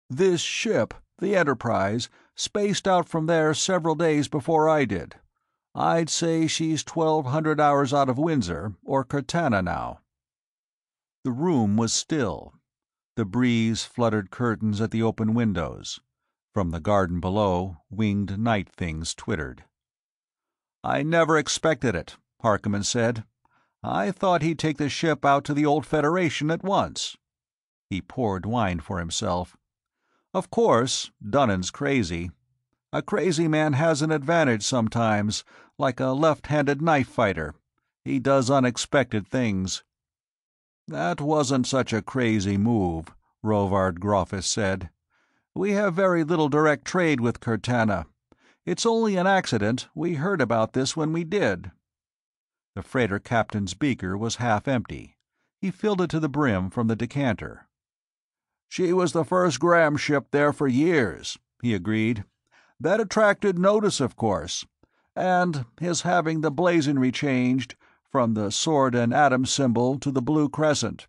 This ship, the Enterprise, spaced out from there several days before I did. I'd say she's 1,200 hours out of Windsor or Cortana now." The room was still. The breeze fluttered curtains at the open windows. From the garden below, winged night things twittered. "I never expected it," Harkonnen said. "I thought he'd take the ship out to the old Federation at once." He poured wine for himself. "Of course, Dunnan's crazy. A crazy man has an advantage sometimes, like a left-handed knife fighter. He does unexpected things." "That wasn't such a crazy move," Rovard Groffus said. "We have very little direct trade with Cortana. It's only an accident we heard about this when we did." The freighter captain's beaker was half empty. He filled it to the brim from the decanter. "She was the first Graham ship there for years," he agreed. "That attracted notice, of course. And his having the blazonry changed, from the sword and atom symbol to the blue crescent.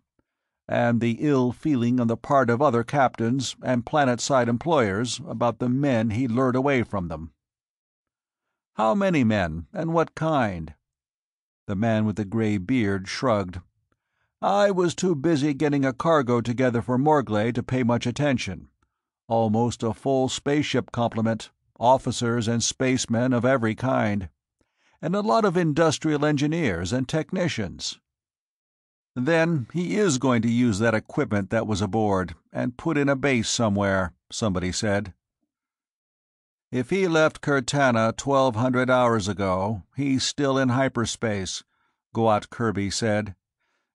And the ill feeling on the part of other captains and planet-side employers about the men he lured away from them." "How many men, and what kind?" The man with the gray beard shrugged. "I was too busy getting a cargo together for Morglay to pay much attention. Almost a full spaceship complement, officers and spacemen of every kind. And a lot of industrial engineers and technicians." "Then he is going to use that equipment that was aboard, and put in a base somewhere," somebody said. "If he left Cortana 1,200 hours ago, he's still in hyperspace," Goat Kirby said.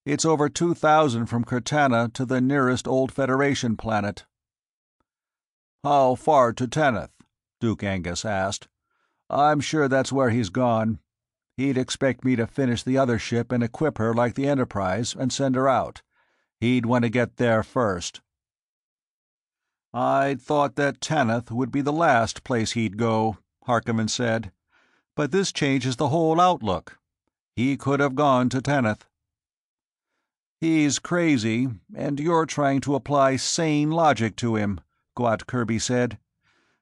"It's over 2,000 from Cortana to the nearest old Federation planet." "How far to Tanith?" Duke Angus asked. "I'm sure that's where he's gone. He'd expect me to finish the other ship and equip her like the Enterprise and send her out. He'd want to get there first." "I'd thought that Tanith would be the last place he'd go," Harkonnen said. "But this changes the whole outlook. He could have gone to Tanith." "He's crazy, and you're trying to apply sane logic to him," Goat Kirby said.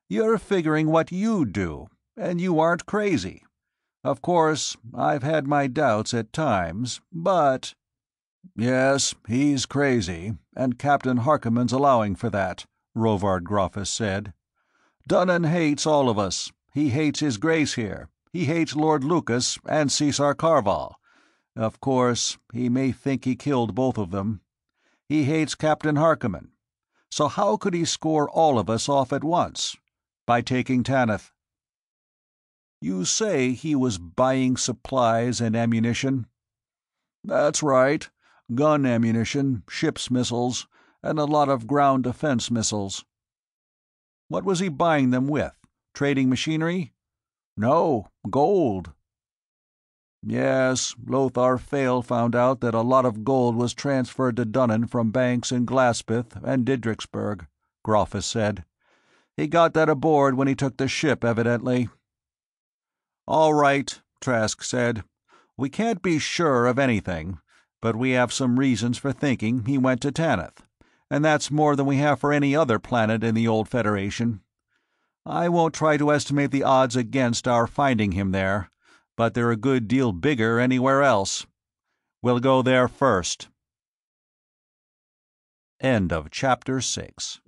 "You're figuring what you'd do, and you aren't crazy. Of course, I've had my doubts at times, but—" "Yes, he's crazy, and Captain Harkonnen's allowing for that," Rovard Groffus said. "Dunnan hates all of us. He hates His Grace here. He hates Lord Lucas and Caesar Carval. Of course, he may think he killed both of them. He hates Captain Harkonnen. So how could he score all of us off at once? By taking Tanith." "You say he was buying supplies and ammunition?" "That's right. Gun ammunition, ship's missiles, and a lot of ground defense missiles." "What was he buying them with? Trading machinery?" "No, gold." "Yes, Lothar Fale found out that a lot of gold was transferred to Dunnan from banks in Glaspeth and Didriksburg," Groffus said. "He got that aboard when he took the ship, evidently." "All right," Trask said. "We can't be sure of anything, but we have some reasons for thinking he went to Tanith, and that's more than we have for any other planet in the old Federation. I won't try to estimate the odds against our finding him there, but they're a good deal bigger anywhere else. We'll go there first." End of Chapter 6